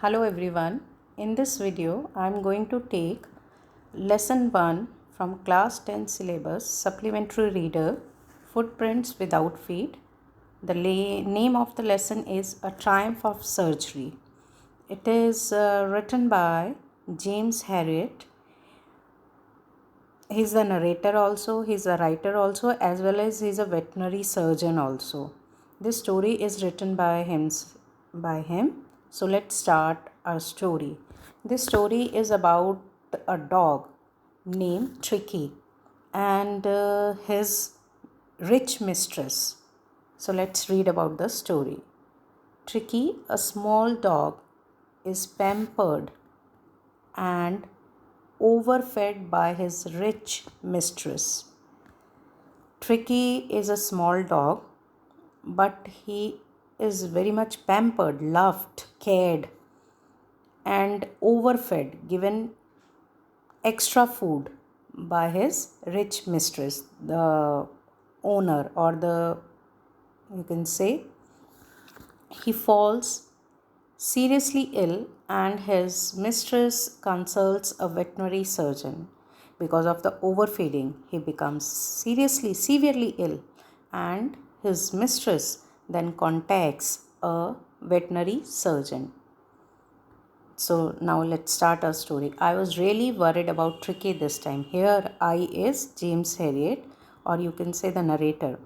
Hello everyone. In this video, I am going to take lesson 1 from class 10 syllabus supplementary reader Footprints Without Feet. The name of the lesson is A Triumph of Surgery. It is written by James Herriot. He's the narrator also, he's a writer also, as well as he's a veterinary surgeon also. This story is written by him. So let's start our story. This story is about a dog named Tricky and his rich mistress. So let's read about the story. Tricky, a small dog, is pampered and overfed by his rich mistress. Tricky is a small dog, but he is very much pampered, loved, cared, and overfed, given extra food by his rich mistress, the owner, or you can say, he falls seriously ill and his mistress consults a veterinary surgeon. Because of the overfeeding, he becomes severely ill, and his mistress then contacts a veterinary surgeon. So now let's start our story. I was really worried about Tricky this time. Here I is James Herriot, or you can say the narrator.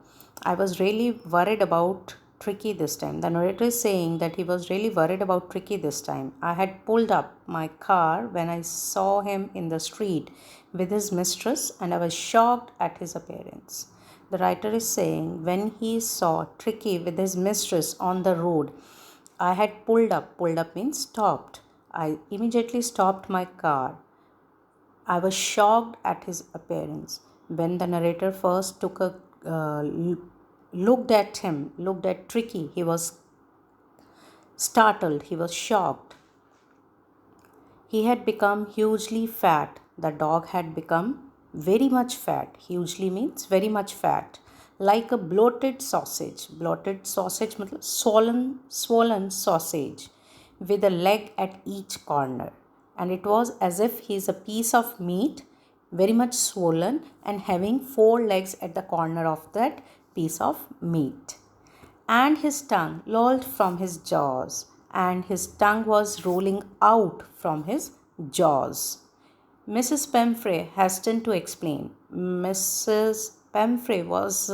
I was really worried about Tricky this time. The narrator is saying that he was really worried about Tricky this time. I had pulled up my car when I saw him in the street with his mistress, and I was shocked at his appearance. The writer is saying when he saw Tricky with his mistress on the road, I had pulled up. Pulled up means stopped. I immediately stopped my car. I was shocked at his appearance. When the narrator first looked at Tricky, he was startled, he was shocked. He had become hugely fat. The dog had become very much fat. Hugely means very much fat. Like a bloated sausage. Bloated sausage means swollen sausage with a leg at each corner. And it was as if he is a piece of meat, very much swollen and having 4 legs at the corner of that piece of meat. And his tongue lolled from his jaws, and his tongue was rolling out from his jaws. Mrs. Pemfrey hastened to explain. Mrs. Pemfrey was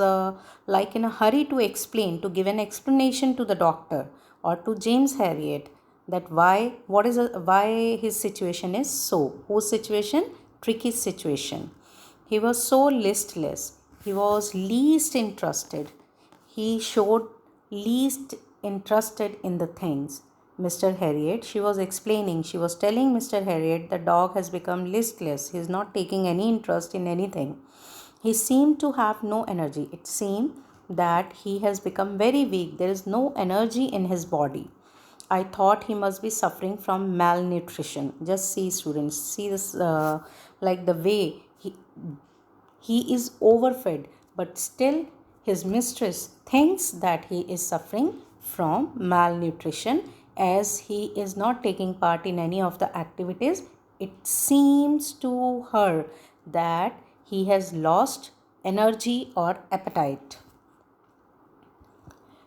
like in a hurry to explain, to give an explanation to the doctor or to James Herriot that why his situation is so. Whose situation? Tricky's situation. He was so listless. He was least interested. He showed least interested in the things. Mr. Herriot, she was explaining, she was telling Mr. Herriot the dog has become listless. He is not taking any interest in anything. He seemed to have no energy. It seemed that he has become very weak. There is no energy in his body. I thought he must be suffering from malnutrition. Just see, students, see this like the way he is overfed, but still his mistress thinks that he is suffering from malnutrition as he is not taking part in any of the activities. It seems to her that he has lost energy or appetite.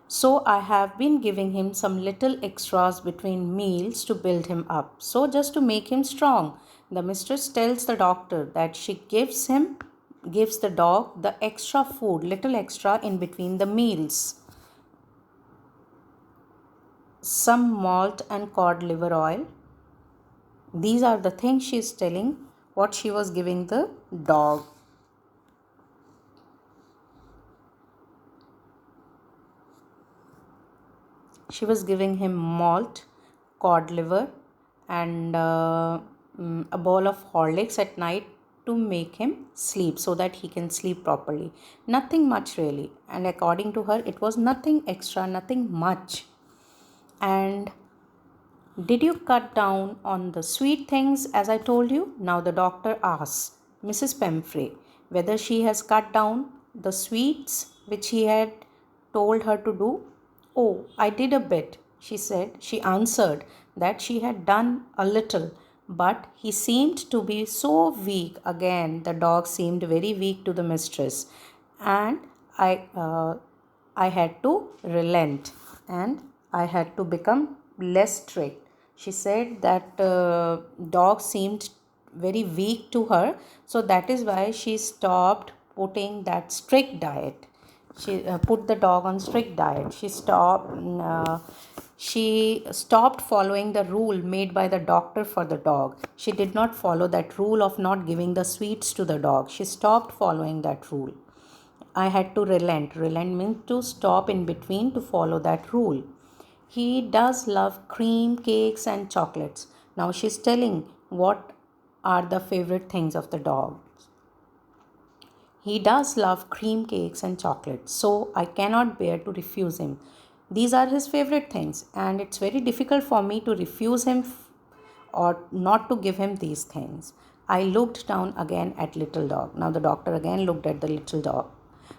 So I have been giving him some little extras between meals to build him up. So just to make him strong, the mistress tells the doctor that she gives the dog the extra food, little extra in between the meals. Some malt and cod liver oil. These are the things she is telling what she was giving the dog. She was giving him malt, cod liver, and a bowl of Horlicks at night to make him sleep so that he can sleep properly. Nothing much really. And according to her, it was nothing extra, nothing much. And did you cut down on the sweet things as I told you? Now the doctor asks Mrs. Pemfrey whether she has cut down the sweets which he had told her to do. Oh, I did a bit, she said. She answered that she had done a little, but he seemed to be so weak. Again, the dog seemed very weak to the mistress, and I, uh, I had to relent and I had to become less strict. She said that dog seemed very weak to her, so that is why she stopped putting that strict diet. She put the dog on strict diet. She stopped following the rule made by the doctor for the dog. She did not follow that rule of not giving the sweets to the dog. She stopped following that rule. I had to relent. Relent means to stop in between to follow that rule. He does love cream, cakes, and chocolates. Now she's telling what are the favorite things of the dog. He does love cream cakes and chocolates, so I cannot bear to refuse him. These are his favorite things, and it's very difficult for me to refuse him or not to give him these things. I looked down again at little dog. Now the doctor again looked at the little dog.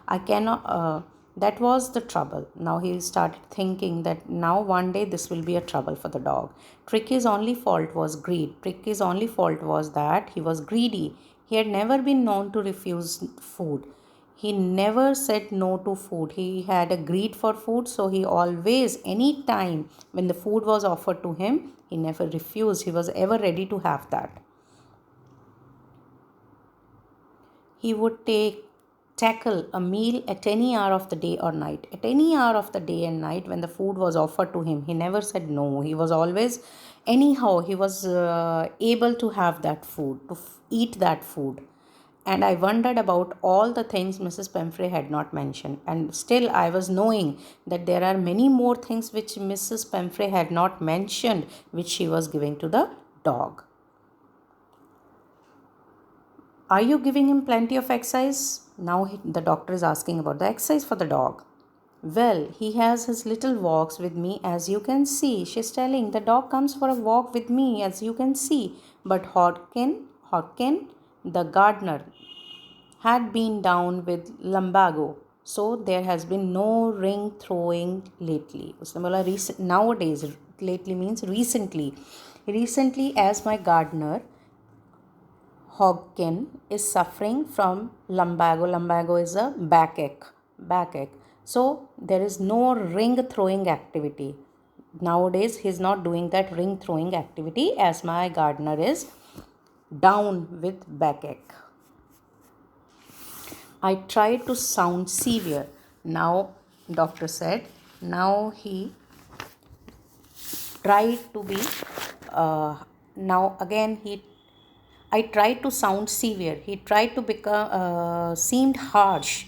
I cannot. That was the trouble. Now he started thinking that now one day this will be a trouble for the dog. Tricky's only fault was greed. Tricky's only fault was that he was greedy. He had never been known to refuse food. He never said no to food. He had a greed for food, so he always, any time when the food was offered to him, he never refused. He was ever ready to have that. He would tackle a meal at any hour of the day or night. At any hour of the day and night when the food was offered to him, he never said no. He was always, anyhow, he was able to have that food, to eat that food. And I wondered about all the things Mrs. Pemfrey had not mentioned. And still, I was knowing that there are many more things which Mrs. Pemfrey had not mentioned, which she was giving to the dog. Are you giving him plenty of exercise? Now the doctor is asking about the exercise for the dog. Well, he has his little walks with me, as you can see. She's telling the dog comes for a walk with me, as you can see. But Hodkin, the gardener, had been down with lumbago, so there has been no ring throwing lately. Nowadays, lately means recently. Recently, as my gardener Hodkin is suffering from lumbago. Lumbago is a backache. Backache. So there is no ring throwing activity. Nowadays he is not doing that ring throwing activity as my gardener is down with backache. I tried to sound severe. Now doctor said now he tried to be now again I tried to sound severe. He tried to become, seemed harsh.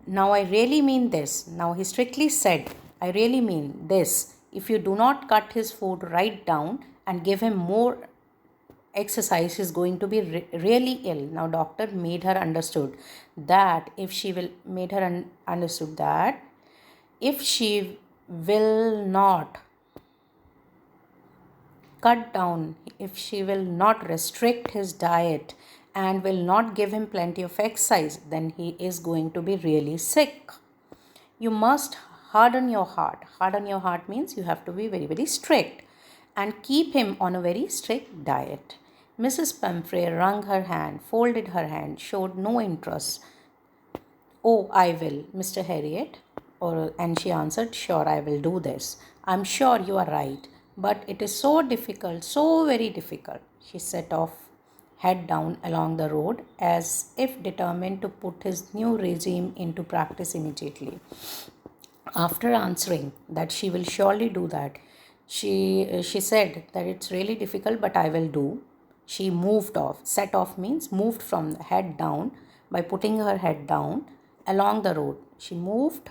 Now I really mean this. Now he strictly said, I really mean this. If you do not cut his food right down and give him more exercise, he's going to be really ill. Now doctor made her understood that if she will, made her understood that if she will not cut down, if she will not restrict his diet and will not give him plenty of exercise, then he is going to be really sick. You must harden your heart. Harden your heart means you have to be very, very strict and keep him on a very strict diet. Mrs. Pemfrey wrung her hand, folded her hand, showed no interest. Oh, I will, Mr. Harriet. And she answered, sure, I will do this. I'm sure you are right. But it is so difficult, so very difficult. She set off, head down along the road, as if determined to put his new regime into practice immediately. After answering that she will surely do that, she said that it's really difficult, but I will do. She moved off. Set off means moved from head down by putting her head down along the road. She moved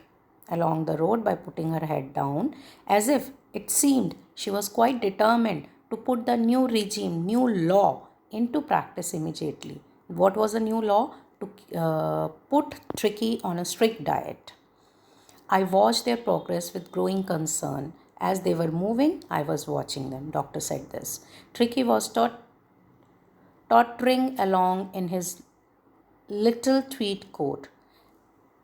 along the road by putting her head down, as if it seemed she was quite determined to put the new regime, new law into practice immediately. What was the new law? To put Tricky on a strict diet. I watched their progress with growing concern. As they were moving, I was watching them. Doctor said this. Tricky was tottering along in his little tweed coat.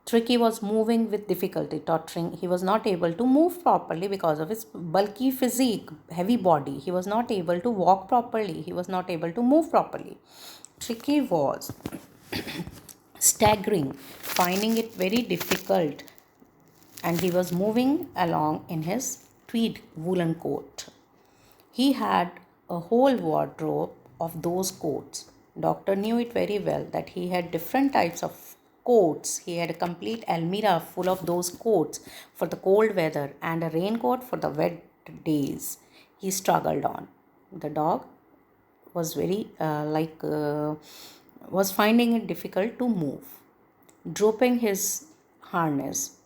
Tricky was moving with difficulty, tottering. He was not able to move properly because of his bulky physique, heavy body. He was not able to walk properly. He was not able to move properly. Tricky was staggering, finding it very difficult, and he was moving along in his tweed woolen coat. He had a whole wardrobe of those coats. Doctor knew it very well that he had different types of coats. He had a complete almirah full of those coats for the cold weather and a raincoat for the wet days. He struggled on. The dog was was finding it difficult to move. Dropping his harness,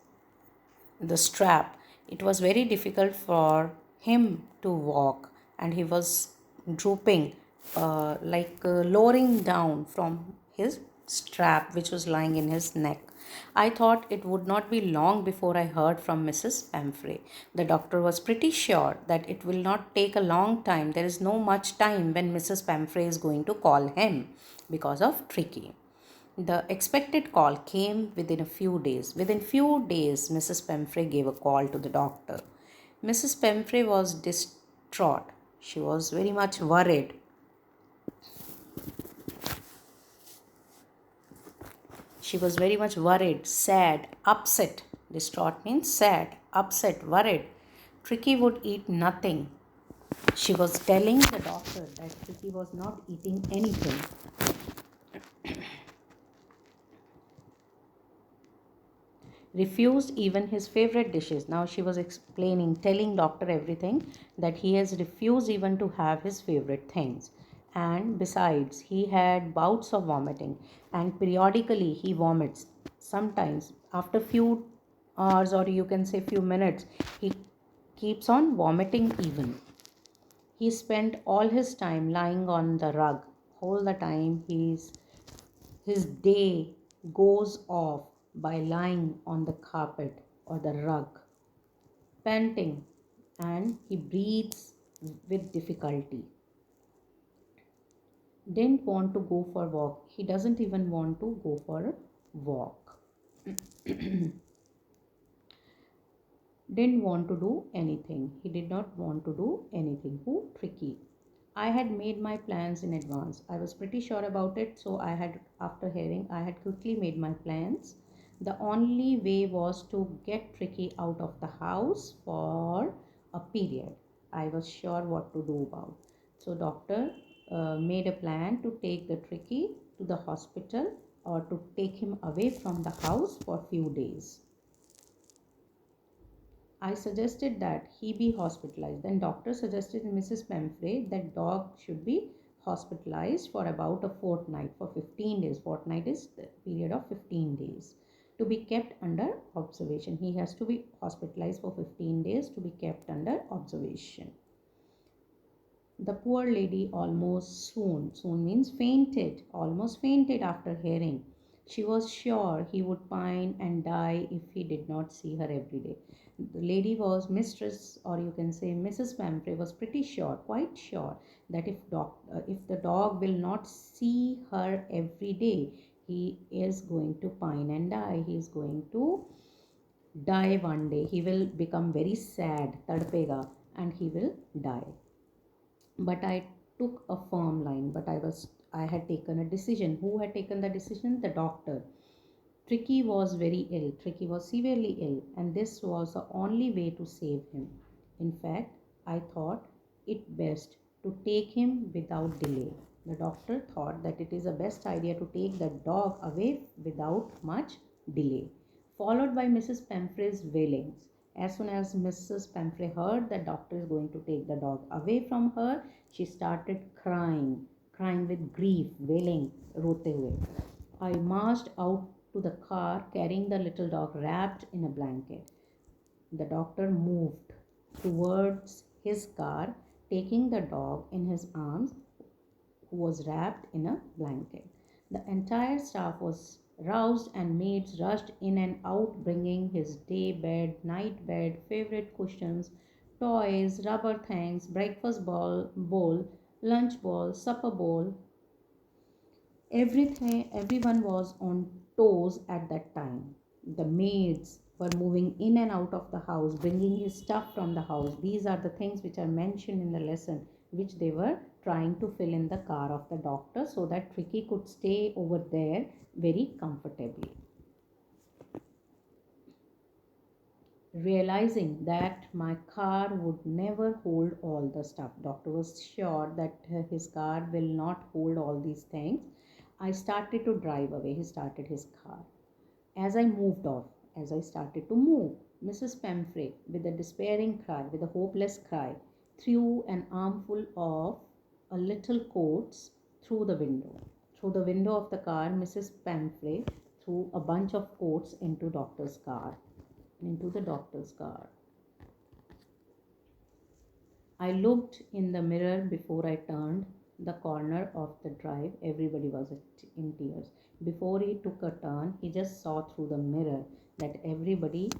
the strap, it was very difficult for him to walk, and he was drooping, lowering down from his strap which was lying in his neck. I thought it would not be long before I heard from Mrs. Pamphray. The doctor was pretty sure that it will not take a long time. There is no much time when Mrs. Pamphray is going to call him because of Tricky. The expected call came within a few days. Within few days, Mrs. Pemfrey gave a call to the doctor. Mrs. Pemfrey was distraught. She was very much worried. She was very much worried, sad, upset. Distraught means sad, upset, worried. Tricky would eat nothing. She was telling the doctor that Tricky was not eating anything. Refused even his favorite dishes. Now she was explaining, telling doctor everything, that he has refused even to have his favorite things. And besides, he had bouts of vomiting, and periodically he vomits. Sometimes after few hours, or you can say few minutes, he keeps on vomiting even. He spent all his time lying on the rug. All the time his day goes off by lying on the carpet or the rug, panting, and he breathes with difficulty. Didn't want to go for a walk. He doesn't even want to go for a walk. Didn't want to do anything. He did not want to do anything. Who? Tricky. I had made my plans in advance. I was pretty sure about it, so after hearing, I had quickly made my plans. The only way was to get Tricky out of the house for a period. I was sure what to do about. So, doctor made a plan to take the Tricky to the hospital or to take him away from the house for a few days. I suggested that he be hospitalized. Then doctor suggested to Mrs. Pemfrey that dog should be hospitalized for about a fortnight, for 15 days. Fortnight is the period of 15 days to be kept under observation. He has to be hospitalized for 15 days to be kept under observation. The poor lady almost swooned. Swoon means fainted, almost fainted after hearing. She was sure he would pine and die if he did not see her every day. The lady was mistress, or you can say Mrs. Pamphray, was pretty sure, quite sure, that if the dog will not see her every day, he is going to pine and die. He is going to die one day. He will become very sad, tadpega, and he will die. But I took a firm line. I had taken a decision. Who had taken the decision? The doctor. Tricky was very ill. Tricky was severely ill, and this was the only way to save him. In fact, I thought it best to take him without delay. The doctor thought that it is the best idea to take the dog away without much delay, followed by Mrs. Pemfrey's wailings. As soon as Mrs. Pemfrey heard the doctor is going to take the dog away from her, she started crying with grief, wailing, rote hue. I marched out to the car carrying the little dog wrapped in a blanket. The doctor moved towards his car, taking the dog in his arms, who was wrapped in a blanket. The entire staff was roused, and maids rushed in and out, bringing his day bed, night bed, favorite cushions, toys, rubber things, breakfast bowl, lunch bowl, supper bowl. Everyone was on toes at that time. The maids were moving in and out of the house, bringing his stuff from the house. These are the things which are mentioned in the lesson, which they were trying to fill in the car of the doctor so that Tricky could stay over there very comfortably. Realizing that my car would never hold all the stuff, doctor was sure that his car will not hold all these things. I started to drive away. He started his car. As I moved off, as I started to move, Mrs. Pamphray, with a despairing cry, with a hopeless cry, threw an armful of a little coats through the window. Through the window of the car, Mrs. Pamphray threw a bunch of coats into the doctor's car. I looked in the mirror before I turned the corner of the drive. Everybody was in tears. Before he took a turn, he just saw through the mirror that everybody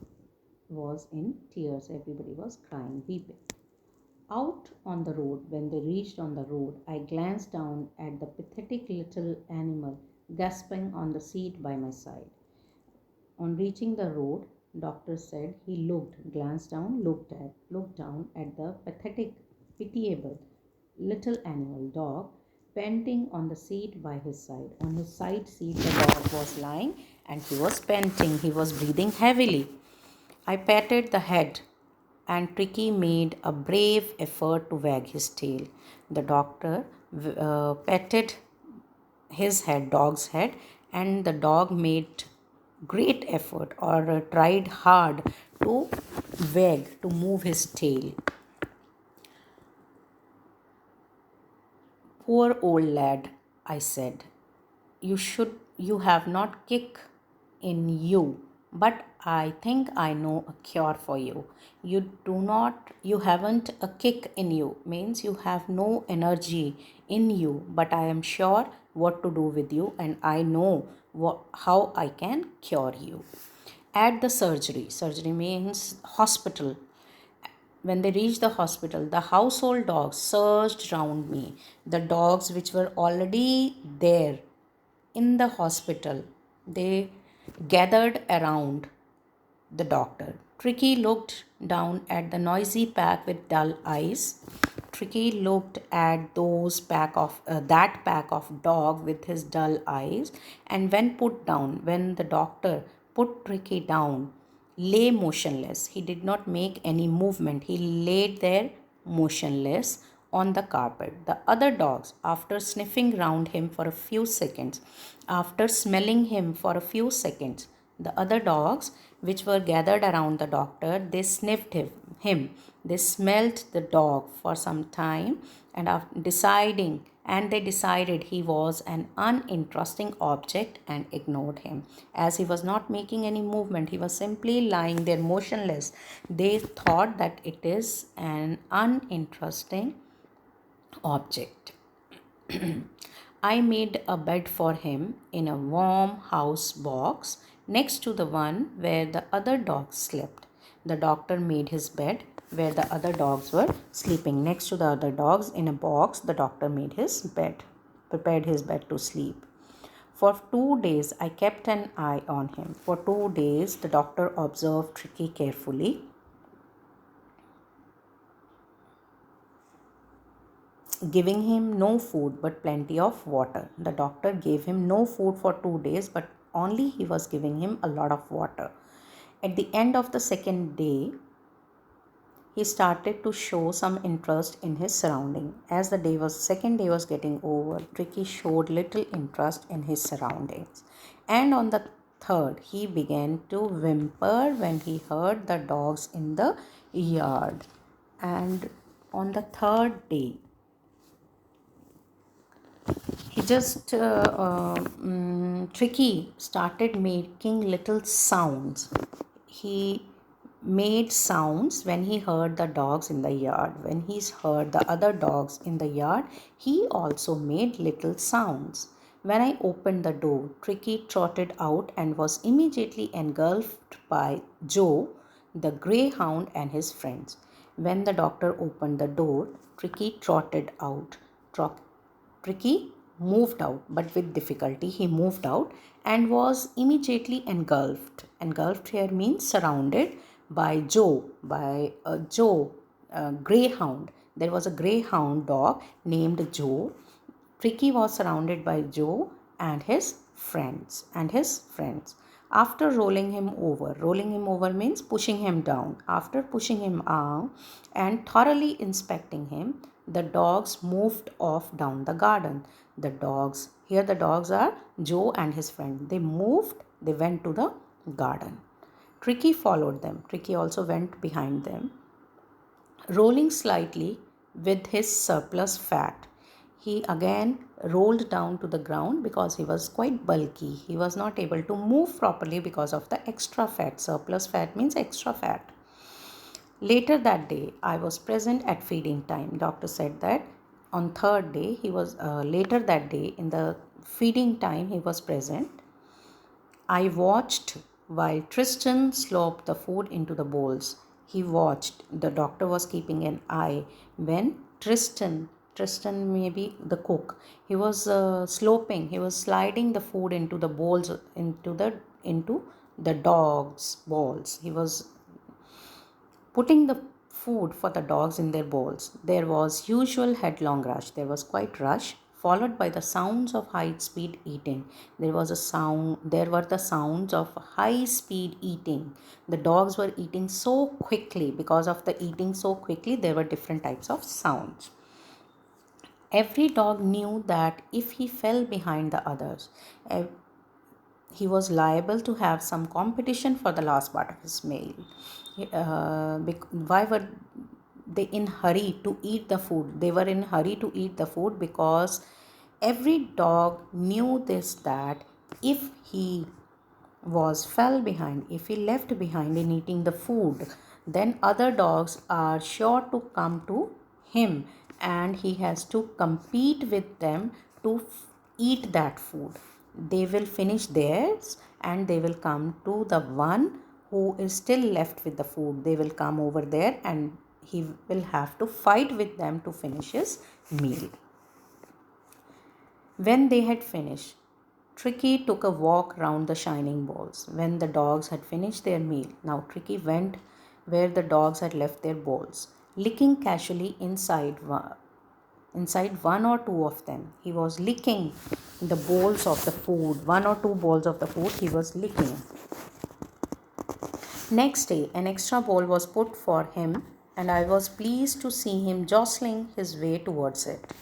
was in tears. Everybody was crying, weeping. Out on the road, when they reached on the road, I glanced down at the pathetic little animal gasping on the seat by my side. On reaching the road, doctor said he glanced down, looked down at the pathetic, pitiable little animal dog panting on the seat by his side. On his side seat, the dog was lying and he was panting. He was breathing heavily. I patted the head and Tricky made a brave effort to wag his tail. The doctor patted his head, dog's head, and the dog made great effort or tried hard to to move his tail. Poor old lad, I said. You have not kick in you, but I think I know a cure for you. You haven't a kick in you, means you have no energy in you, but I am sure what to do with you and I know how I can cure you. At the surgery means hospital, when they reached the hospital, the household dogs surged round me. The dogs which were already there in the hospital, they gathered around the doctor. Tricky looked down at the noisy pack with dull eyes. Tricky looked at that pack of dog with his dull eyes, and when the doctor put Tricky down, lay motionless. He did not make any movement. He laid there motionless on the carpet. The other dogs, after sniffing round him for a few seconds, after smelling him for a few seconds, the other dogs which were gathered around the doctor, they sniffed him. They smelt the dog for some time and they decided he was an uninteresting object and ignored him. As he was not making any movement, he was simply lying there motionless. They thought that it is an uninteresting object. I made a bed for him in a warm house box next to the one where the other dogs slept. The doctor made his bed where the other dogs were sleeping. Next to the other dogs in a box, the doctor made his bed, prepared his bed to sleep. For 2 days, I kept an eye on him. For 2 days, the doctor observed Tricky carefully, giving him no food but plenty of water. The doctor gave him no food for 2 days, but only he was giving him a lot of water. At the end of the second day, he started to show some interest in his surrounding. As the second day was getting over, Tricky showed little interest in his surroundings. And on the third, he began to whimper when he heard the dogs in the yard. And on the third day, Tricky started making little sounds. He made sounds when he heard the dogs in the yard. When he heard the other dogs in the yard, he also made little sounds. When I opened the door, Tricky trotted out and was immediately engulfed by Joe, the greyhound, and his friends. When the doctor opened the door, Tricky trotted out. Tricky moved out, but with difficulty he moved out and was immediately engulfed. Engulfed here means surrounded by Joe, a greyhound. There was a greyhound dog named Joe. Tricky was surrounded by Joe and his friends. After rolling him over means pushing him down. After pushing him out and thoroughly inspecting him, the dogs moved off down the garden. The dogs are Joe and his friend. They went to the garden. Tricky followed them. Tricky also went behind them, rolling slightly with his surplus fat. He again rolled down to the ground because he was quite bulky. He was not able to move properly because of the extra fat. Surplus fat means extra fat. Later that day, I was present at feeding time. Doctor said that on third day, later that day in the feeding time, he was present. I watched while Tristan slopped the food into the bowls. He watched. The doctor was keeping an eye when Tristan may be the cook. He was he was sliding the food into the bowls, into the dog's bowls. He was putting the food for the dogs in their bowls. There was usual headlong rush. There was quite rush, followed by the sounds of high-speed eating. There were the sounds of high-speed eating. The dogs were eating so quickly. Because of the eating so quickly, there were different types of sounds. Every dog knew that if he fell behind the others, he was liable to have some competition for the last part of his meal. Why were they in hurry to eat the food? They were in hurry to eat the food because every dog knew this, that if he fell behind, if he left behind in eating the food, then other dogs are sure to come to him and he has to compete with them to eat that food. They will finish theirs and they will come to the one who is still left with the food. They will come over there and he will have to fight with them to finish his meal. When they had finished, Tricky took a walk round the shining bowls. When the dogs had finished their meal, now Tricky went where the dogs had left their bowls, licking casually inside one or two of them. He was licking the bowls of the food, one or two bowls of the food he was licking. Next day, an extra bowl was put for him, and I was pleased to see him jostling his way towards it.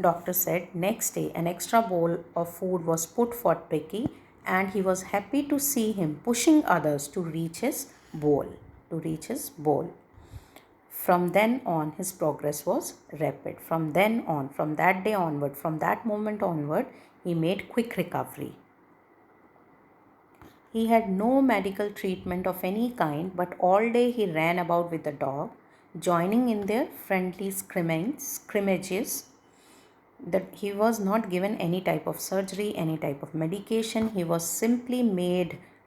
Doctor said next day an extra bowl of food was put for Tricky, and he was happy to see him pushing others to reach his bowl. From then on, his progress was rapid. From that day onward, from that moment onward, he made quick recovery. He had no medical treatment of any kind, but all day he ran about with the dog, joining in their friendly scrimmages. That he was not given any type of surgery, any type of medication. He was simply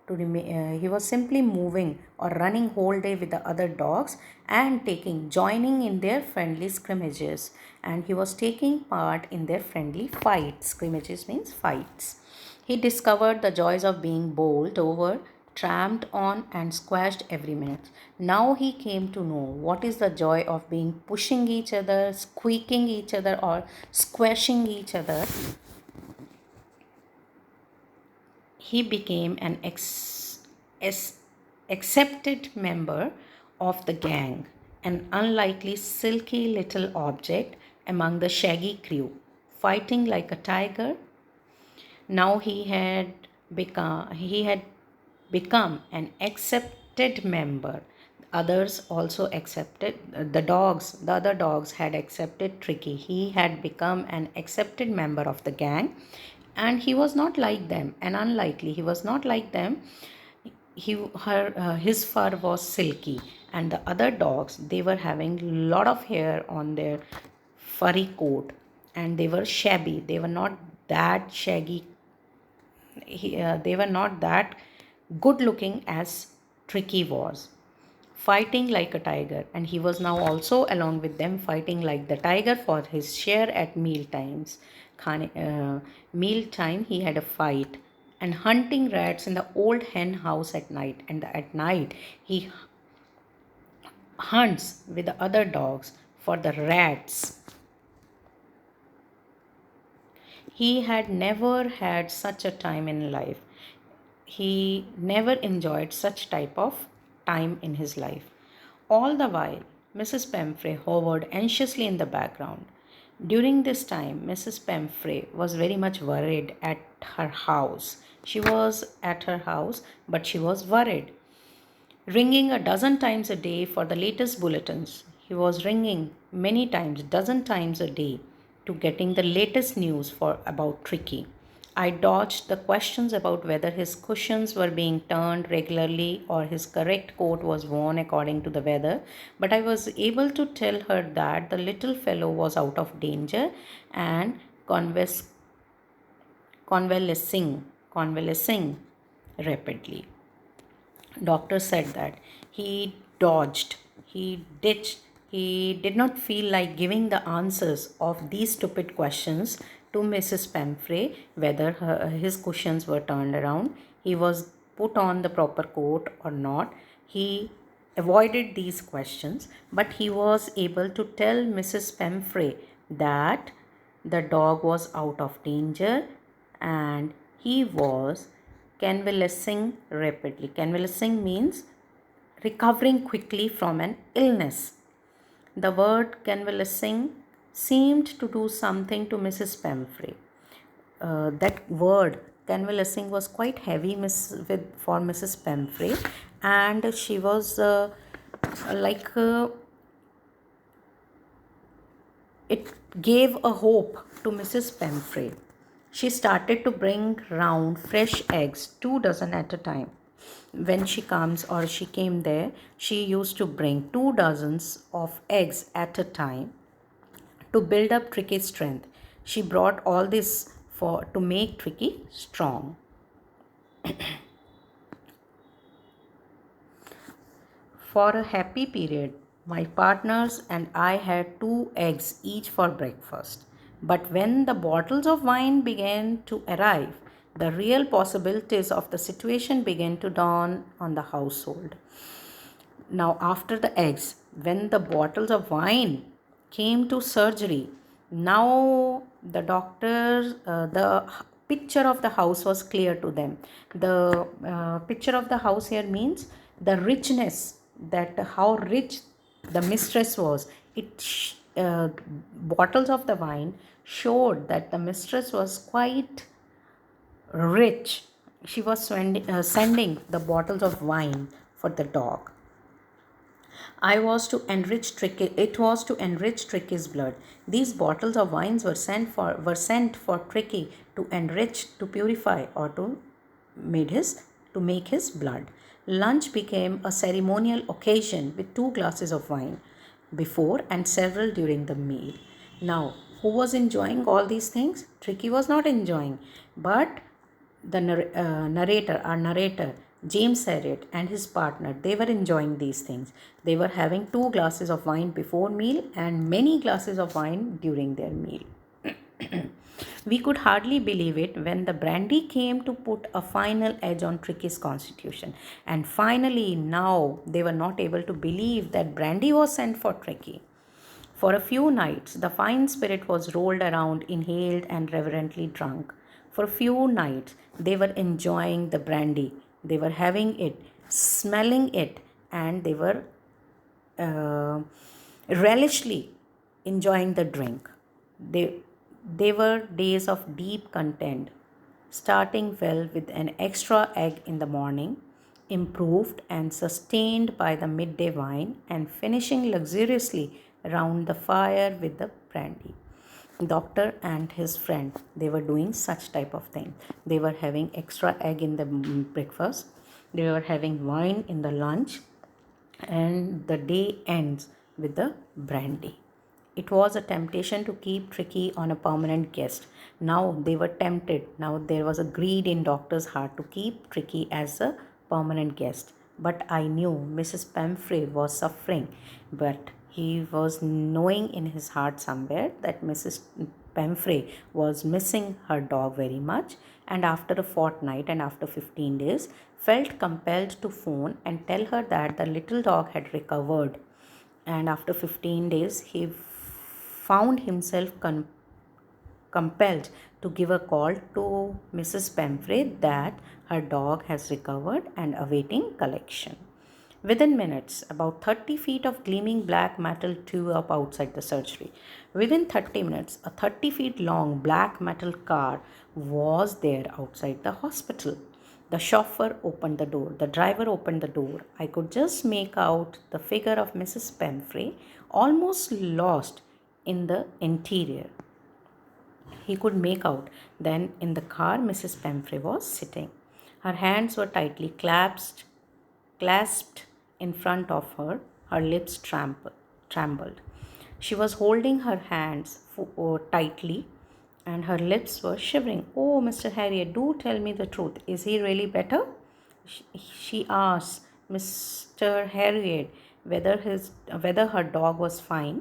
he was simply moving or running whole day with the other dogs and joining in their friendly scrimmages, and he was taking part in their friendly fights. Scrimmages means fights. He discovered the joys of being bowled over, tramped on, and squashed every minute. Now he came to know what is the joy of being pushing each other, squeaking each other, or squashing each other. He became an accepted member of the gang, an unlikely silky little object among the shaggy crew, fighting like a tiger. Now he had become an accepted member. Others also accepted the other dogs had accepted Tricky. He had become an accepted member of the gang, and he was not like them and unlikely. He was not like them. His fur was silky, and the other dogs, they were having lot of hair on their furry coat, and they were shabby. They were not that shaggy. They were not that good looking as Tricky was, fighting like a tiger, and he was now also along with them fighting like the tiger for his share at meal times. meal time, he had a fight and hunting rats in the old hen house at night. And at night, he hunts with the other dogs for the rats. He had never had such a time in life. He never enjoyed such type of time in his life. All the while, Mrs. Pemfrey hovered anxiously in the background. During this time, Mrs. Pemfrey was very much worried at her house. She was at her house, but she was worried, ringing a dozen times a day for the latest bulletins. He was ringing many times, dozen times a day, to getting the latest news for about Tricky. I dodged the questions about whether his cushions were being turned regularly or his correct coat was worn according to the weather, but I was able to tell her that the little fellow was out of danger and convalescing rapidly. Doctor said that he dodged, he ditched, he did not feel like giving the answers of these stupid questions to Mrs. Pemfrey, whether his cushions were turned around, he was put on the proper coat or not. He avoided these questions, but he was able to tell Mrs. Pemfrey that the dog was out of danger and he was convalescing rapidly. Convalescing means recovering quickly from an illness. The word convalescing seemed to do something to Mrs. Pemfrey. That word convalescing was quite heavy for Mrs. Pemfrey, and she was like it gave a hope to Mrs. Pemfrey. She started to bring round fresh eggs, 2 dozen at a time. When she comes or she came there, she used to bring 2 dozens of eggs at a time to build up Tricky's strength. She brought all this for to make Tricky strong. For a happy period, my partners and I had 2 eggs each for breakfast. But when the bottles of wine began to arrive, the real possibilities of the situation began to dawn on the household. Now, after the eggs, when the bottles of wine came to surgery, now the doctor, the picture of the house was clear to them. The picture of the house here means the richness, that how rich the mistress was. Bottles of the wine showed that the mistress was quite rich. She was sending the bottles of wine for the dog. It was to enrich Tricky's blood. These bottles of wines were sent for Tricky to enrich, to purify, or to make his blood. Lunch became a ceremonial occasion with 2 glasses of wine before and several during the meal. Now, who was enjoying all these things? Tricky was not enjoying, but the narrator, James Herriot, and his partner, they were enjoying these things. They were having 2 glasses of wine before meal and many glasses of wine during their meal. We could hardly believe it when the brandy came to put a final edge on Tricky's constitution. And finally, now they were not able to believe that brandy was sent for Tricky. For a few nights, the fine spirit was rolled around, inhaled, and reverently drunk. For a few nights, they were enjoying the brandy. They were having it, smelling it, and they were relishly enjoying the drink. They were days of deep content, starting well with an extra egg in the morning, improved and sustained by the midday wine, and finishing luxuriously round the fire with the brandy. Doctor and his friend, they were doing such type of thing. They were having extra egg in the breakfast, they were having wine in the lunch, and the day ends with the brandy. It was a temptation to keep Tricky on a permanent guest. Now they were tempted. Now there was a greed in Doctor's heart to keep Tricky as a permanent guest. But I knew Mrs. Pemfrey was suffering, but he was knowing in his heart somewhere that Mrs. Pemfrey was missing her dog very much, and after a fortnight and after 15 days, felt compelled to phone and tell her that the little dog had recovered. And after 15 days, he found himself compelled to give a call to Mrs. Pemfrey that her dog has recovered and awaiting collection. Within minutes, about 30 feet of gleaming black metal flew up outside the surgery. Within 30 minutes, a 30 feet long black metal car was there outside the hospital. The chauffeur opened the door. The driver opened the door. I could just make out the figure of Mrs. Pemfrey, almost lost in the interior. He could make out then in the car Mrs. Pemfrey was sitting. Her hands were tightly clasped in front of her. Her lips trembled. She was holding her hands tightly and her lips were shivering. "Oh, Mr. Harriet, do tell me the truth. Is he really better?" She asked Mr. Harriet whether her dog was fine.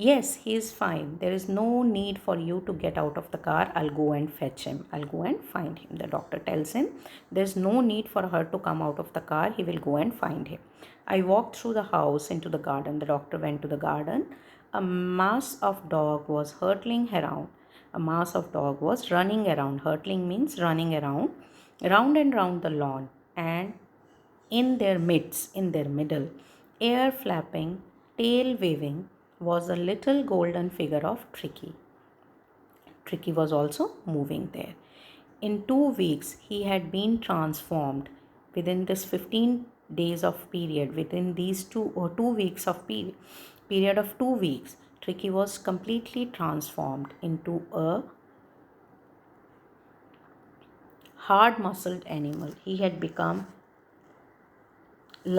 "Yes, he is fine. There is no need for you to get out of the car. I'll go and fetch him. I'll go and find him," the doctor tells him. "There's no need for her to come out of the car. He will go and find him." I walked through the house into the garden. The doctor went to the garden. A mass of dog was hurtling around. A mass of dog was running around. Hurtling means running around, round and round the lawn. And in their midst, in their middle, air flapping, tail waving, was a little golden figure of Tricky. Tricky was also moving there. In 2 weeks, he had been transformed. Within this 15 days of period, within these 2 weeks of period of 2 weeks, Tricky was completely transformed into a hard-muscled animal. He had become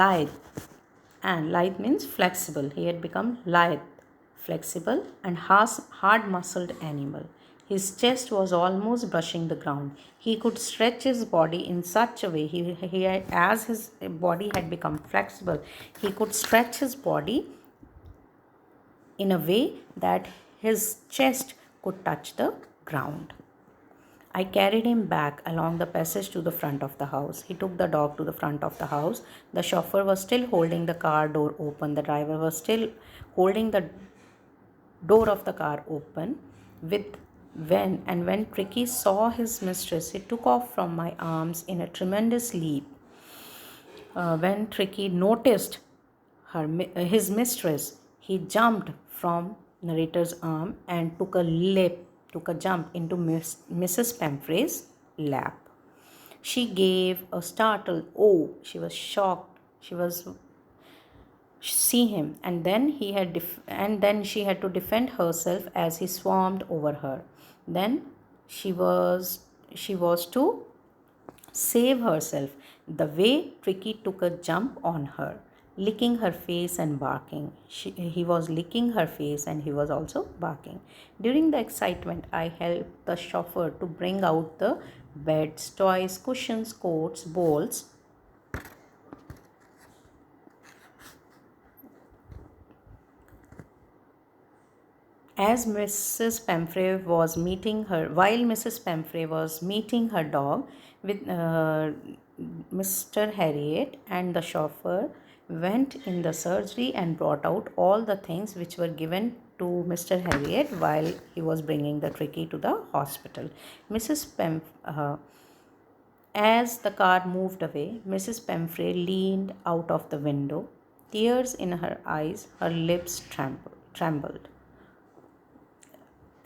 lithe, and lithe means flexible. He had become lithe, flexible, and hard-muscled animal. His chest was almost brushing the ground. He could stretch his body in such a way, as his body had become flexible, he could stretch his body in a way that his chest could touch the ground. I carried him back along the passage to the front of the house. He took the dog to the front of the house. The chauffeur was still holding the car door open. The driver was still holding the door of the car open. When Tricky saw his mistress, he took off from my arms in a tremendous leap. When Tricky noticed his mistress, he jumped from narrator's arm and took a jump into Mrs. Pemfrey's lap. She gave a startled "oh!" She was shocked. She was see him, and then she had to defend herself as he swarmed over her. Then she was to save herself. The way Tricky took a jump on her, licking her face and barking. He was licking her face and he was also barking. During the excitement, I helped the chauffeur to bring out the beds, toys, cushions, coats, bowls. While Mrs. Pemfrey was meeting her dog with Mr. Harriet, and the chauffeur went in the surgery and brought out all the things which were given to Mr. Harriet while he was bringing the Tricky to the hospital. As the car moved away, Mrs. Pemfrey leaned out of the window, tears in her eyes, her lips trembled.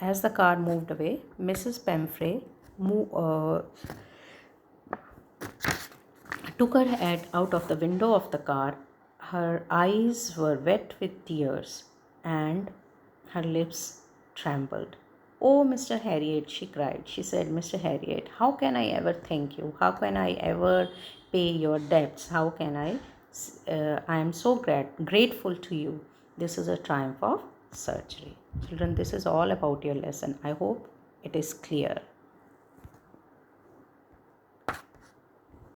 As the car moved away, Mrs. Pemfrey took her head out of the window of the car. Her eyes were wet with tears and her lips trembled. "Oh, Mr. Harriet," she cried. She said, "Mr. Harriet, how can I ever thank you? How can I ever pay your debts? How can I am so grateful to you. This is a triumph of surgery." Children, this is all about your lesson. I hope it is clear.